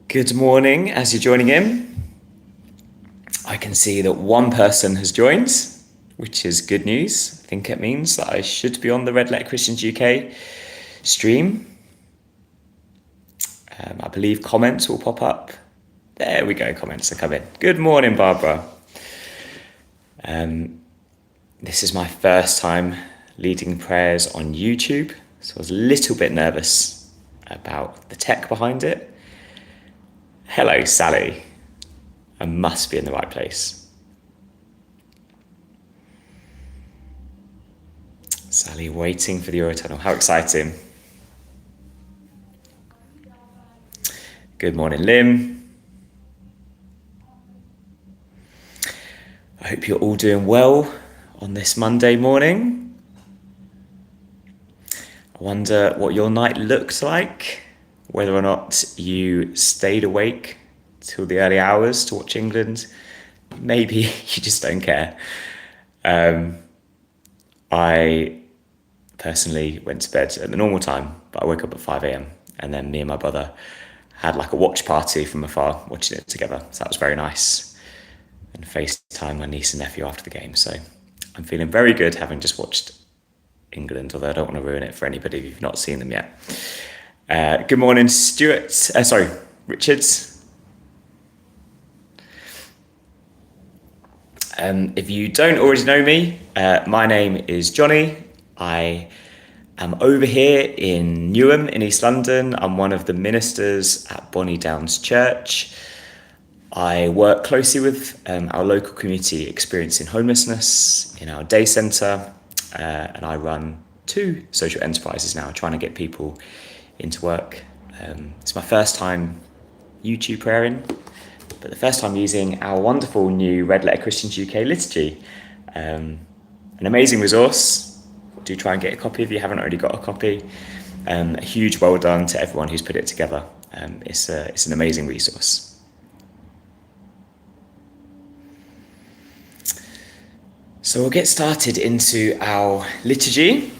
Good morning. As you're joining in, I can see that one person has joined, which is good news. I think it means that I should be on the Red Letter Christians UK stream. I believe comments will pop up. There we go, comments are coming. Good morning, Barbara. This is my first time leading prayers on YouTube, so I was a little bit nervous about the tech behind it. Hello, Sally. I must be in the right place. Sally waiting for the Eurotunnel. How exciting. Good morning, Lim. I hope you're all doing well on this Monday morning. I wonder what your night looked like, whether or not you stayed awake till the early hours to watch England. Maybe you just don't care. I personally went to bed at the normal time, but I woke up at 5 a.m. and then me and my brother had like a watch party from afar, watching it together. So that was very nice. And FaceTime my niece and nephew after the game. So I'm feeling very good having just watched England, although I don't want to ruin it for anybody if you've not seen them yet. Good morning, Richard. If you don't already know me, my name is Johnny. I am over here in Newham in East London. I'm one of the ministers at Bonnie Downs Church. I work closely with our local community experiencing homelessness in our day centre, and I run 2 social enterprises now, trying to get people into work. It's my first time YouTube praying, but the first time using our wonderful new Red Letter Christians UK liturgy. An amazing resource. Do try and get a copy if you haven't already got a copy. A huge well done to everyone who's put it together. It's an amazing resource. So we'll get started into our liturgy,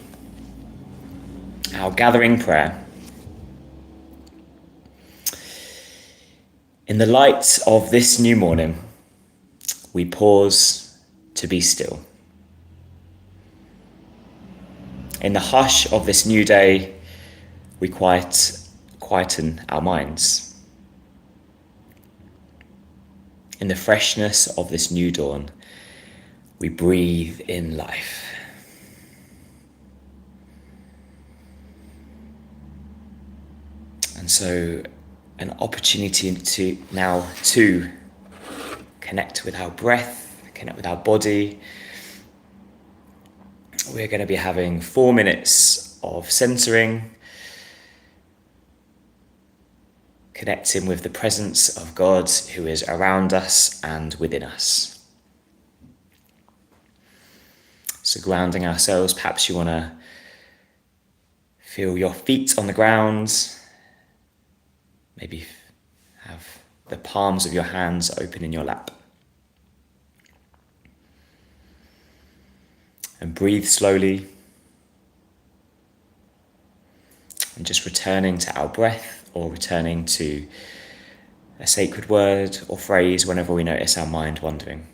our gathering prayer. In the light of this new morning, we pause to be still. In the hush of this new day, we quieten our minds. In the freshness of this new dawn, we breathe in life. And so an opportunity to connect with our breath, connect with our body. We're going to be having 4 minutes of centering, connecting with the presence of God who is around us and within us. So grounding ourselves, perhaps you want to feel your feet on the ground, maybe have the palms of your hands open in your lap. And breathe slowly. And just returning to our breath or returning to a sacred word or phrase whenever we notice our mind wandering.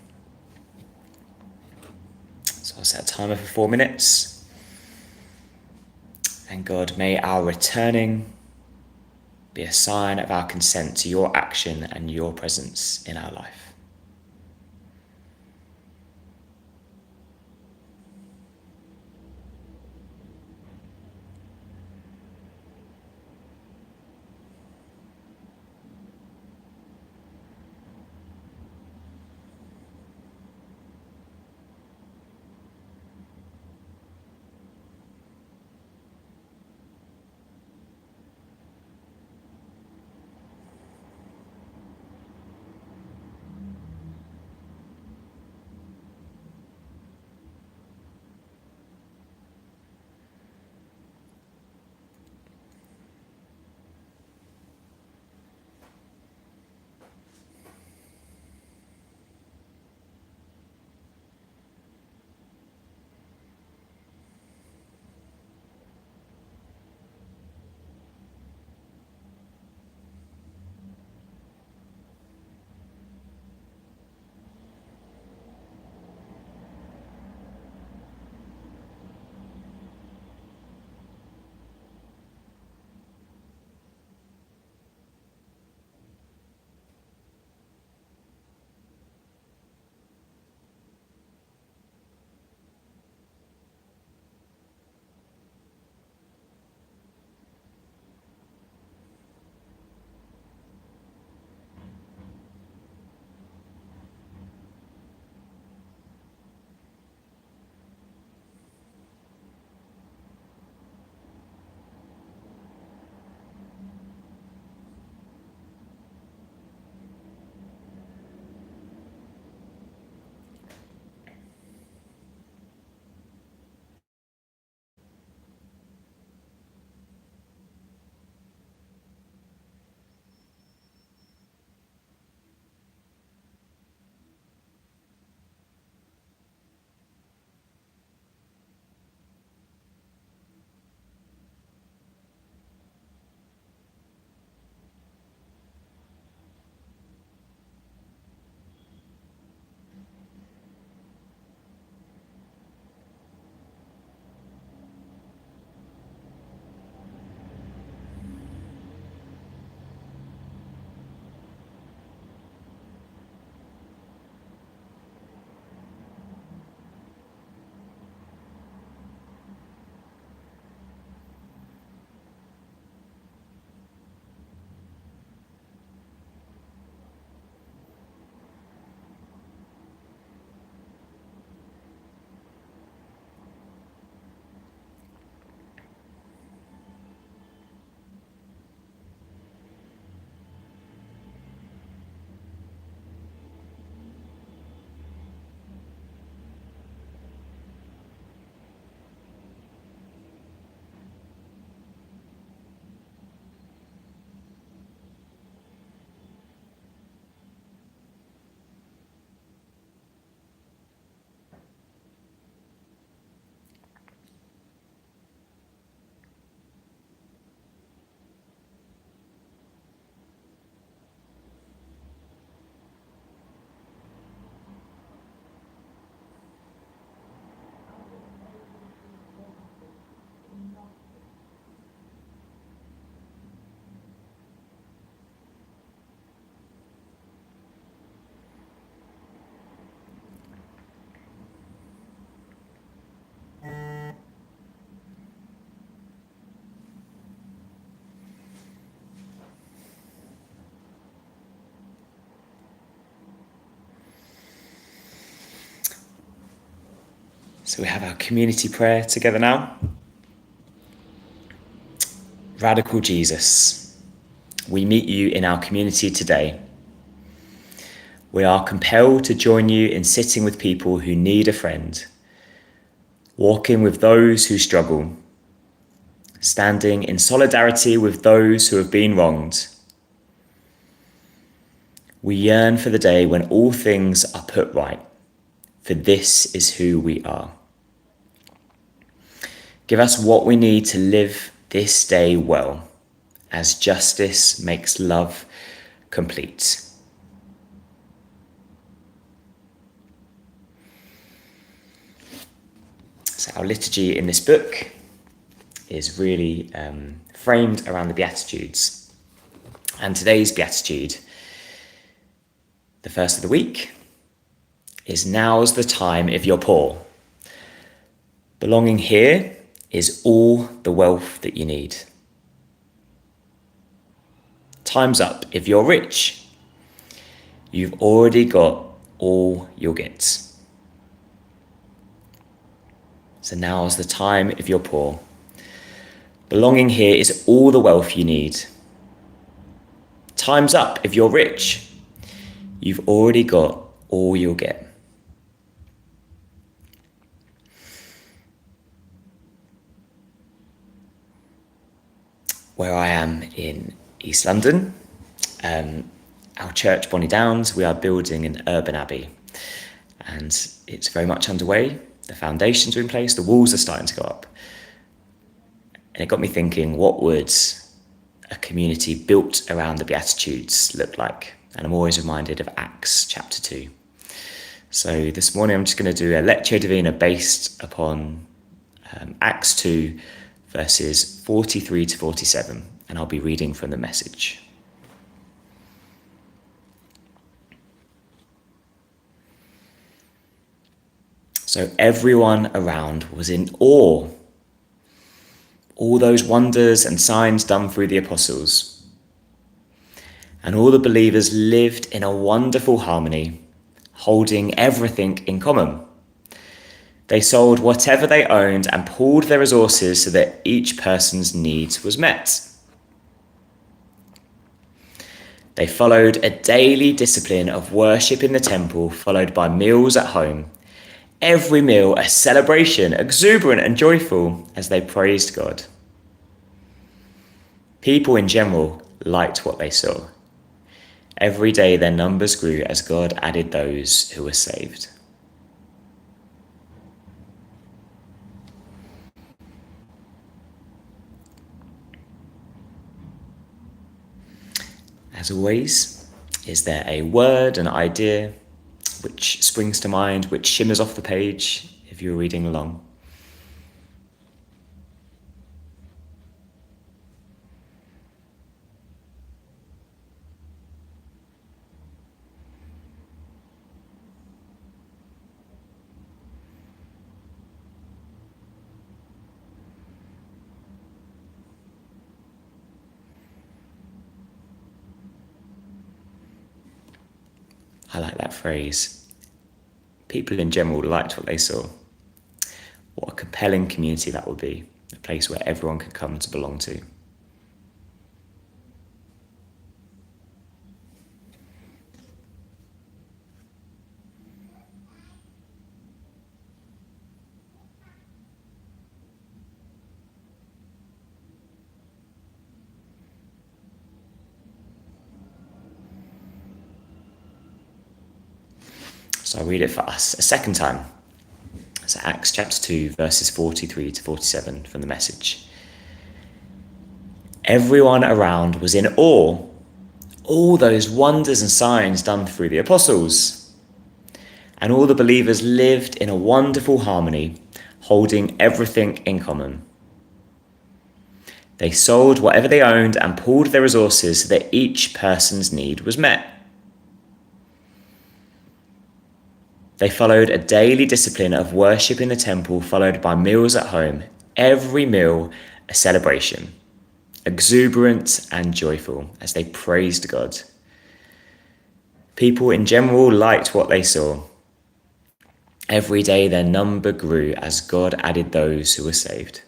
So I'll set a timer for 4 minutes. And God, may our returning be a sign of our consent to your action and your presence in our life. So we have our community prayer together now. Radical Jesus, we meet you in our community today. We are compelled to join you in sitting with people who need a friend, walking with those who struggle, standing in solidarity with those who have been wronged. We yearn for the day when all things are put right, for this is who we are. Give us what we need to live this day well, as justice makes love complete. So our liturgy in this book is really framed around the Beatitudes. And today's Beatitude, the first of the week, is now's the time if you're poor. Belonging here is all the wealth that you need. Time's up if you're rich. You've already got all you'll get. So now's the time if you're poor. Belonging here is all the wealth you need. Time's up if you're rich. You've already got all you'll get. Where I am in East London, our church, Bonnie Downs, we are building an urban abbey. And it's very much underway. The foundations are in place, the walls are starting to go up. And it got me thinking, what would a community built around the Beatitudes look like? And I'm always reminded of Acts chapter 2. So this morning I'm just going to do a Lectio Divina based upon Acts 2, verses 43 to 47, and I'll be reading from the Message. So everyone around was in awe. All those wonders and signs done through the apostles. And all the believers lived in a wonderful harmony, holding everything in common. They sold whatever they owned and pooled their resources so that each person's needs was met. They followed a daily discipline of worship in the temple, followed by meals at home. Every meal a celebration, exuberant and joyful as they praised God. People in general liked what they saw. Every day their numbers grew as God added those who were saved. As always, is there a word, an idea, which springs to mind, which shimmers off the page if you're reading along? I like that phrase. People in general liked what they saw. What a compelling community that would be, a place where everyone could come to belong to. So I'll read it for us a second time. So Acts chapter 2, verses 43 to 47 from the Message. Everyone around was in awe. All those wonders and signs done through the apostles. And all the believers lived in a wonderful harmony, holding everything in common. They sold whatever they owned and pooled their resources so that each person's need was met. They followed a daily discipline of worship in the temple, followed by meals at home. Every meal a celebration, exuberant and joyful as they praised God. People in general liked what they saw. Every day their number grew as God added those who were saved.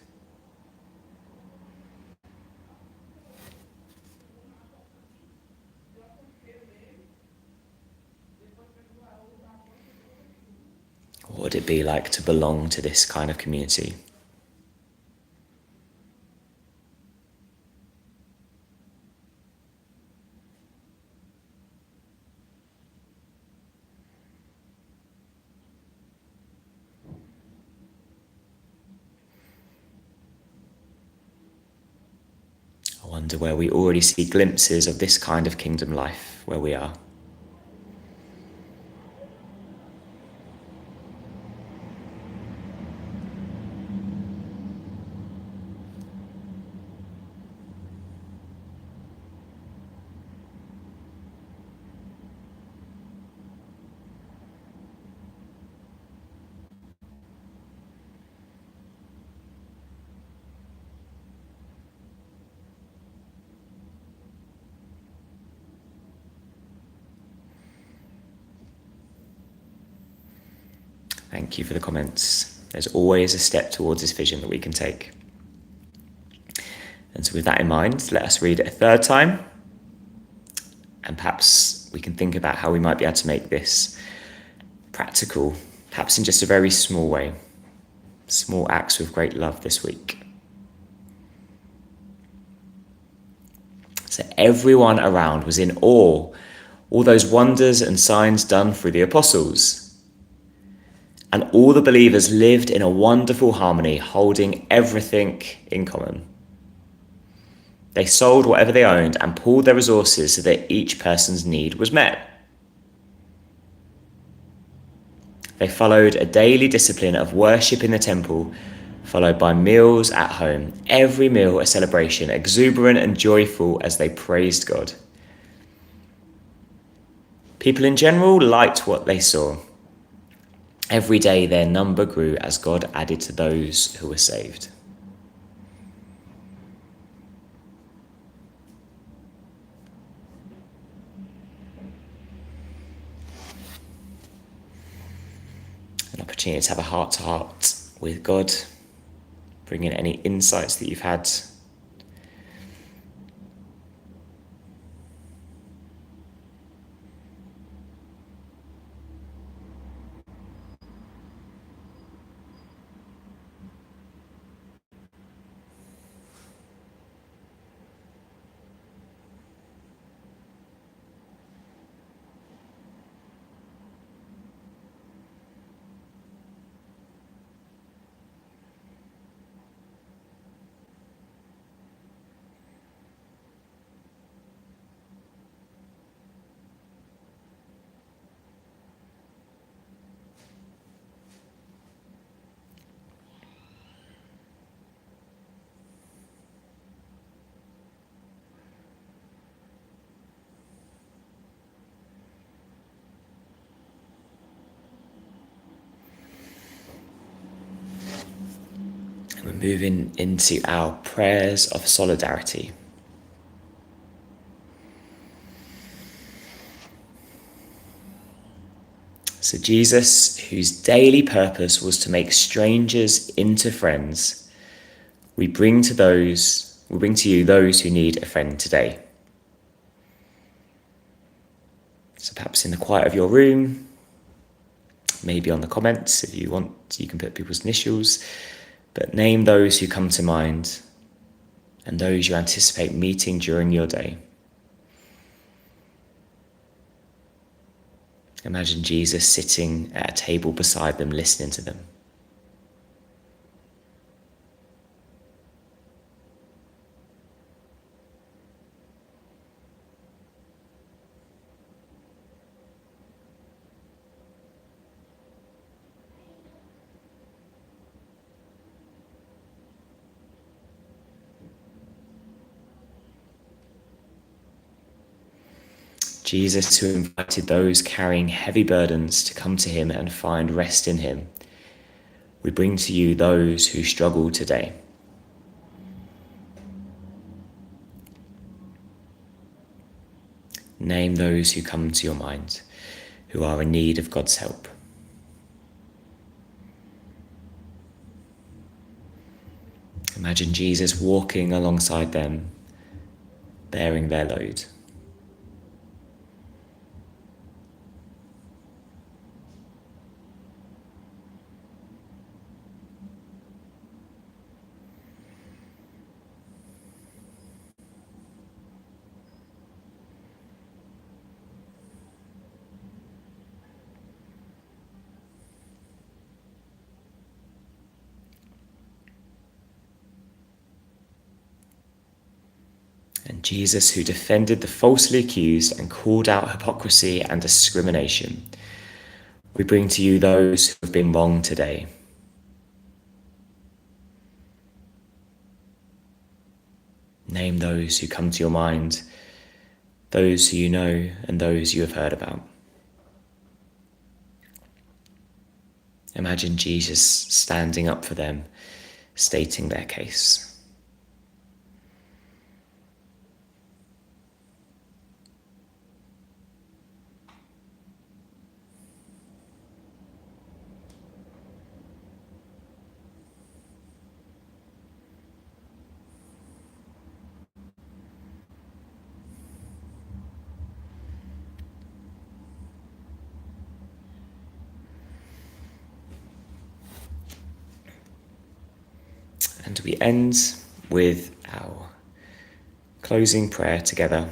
What would it be like to belong to this kind of community? I wonder where we already see glimpses of this kind of kingdom life where we are. Thank you for the comments. There's always a step towards this vision that we can take. And so with that in mind, let us read it a third time. And perhaps we can think about how we might be able to make this practical, perhaps in just a very small way. Small acts with great love this week. So everyone around was in awe, all those wonders and signs done through the apostles. And all the believers lived in a wonderful harmony, holding everything in common. They sold whatever they owned and pooled their resources so that each person's need was met. They followed a daily discipline of worship in the temple, followed by meals at home, every meal a celebration, exuberant and joyful as they praised God. People in general liked what they saw. Every day their number grew as God added to those who were saved. An opportunity to have a heart-to-heart with God, bring in any insights that you've had. We're moving into our prayers of solidarity. So Jesus, whose daily purpose was to make strangers into friends, we bring to you those who need a friend today. So perhaps in the quiet of your room, maybe on the comments, if you want, you can put people's initials, but name those who come to mind and those you anticipate meeting during your day. Imagine Jesus sitting at a table beside them, listening to them. Jesus, who invited those carrying heavy burdens to come to him and find rest in him, we bring to you those who struggle today. Name those who come to your mind, who are in need of God's help. Imagine Jesus walking alongside them, bearing their load. And Jesus, who defended the falsely accused and called out hypocrisy and discrimination, we bring to you those who have been wronged today. Name those who come to your mind, those who you know and those you have heard about. Imagine Jesus standing up for them, stating their case. And we end with our closing prayer together.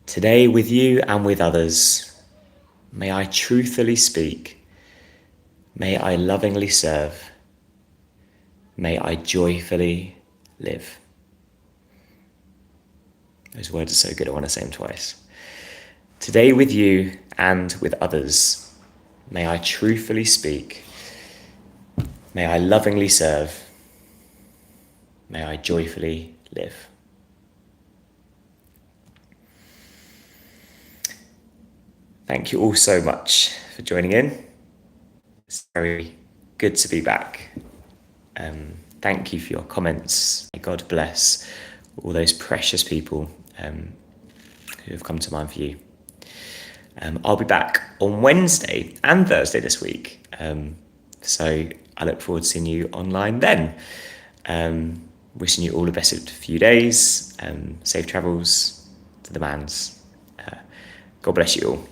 Today, with you and with others, may I truthfully speak, may I lovingly serve, may I joyfully live. Those words are so good, I want to say them twice. Today, with you and with others, may I truthfully speak, may I lovingly serve, may I joyfully live. Thank you all so much for joining in. It's very good to be back. Thank you for your comments. May God bless all those precious people who have come to mind for you. I'll be back on Wednesday and Thursday this week. So I look forward to seeing you online then. Wishing you all the best of few days. Safe travels to the Mans. God bless you all.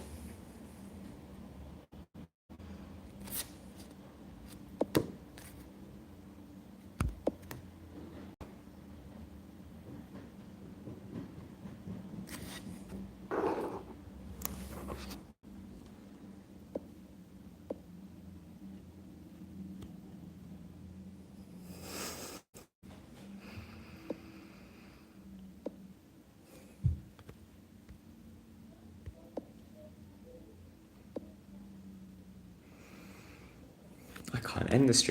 I can't end the stream.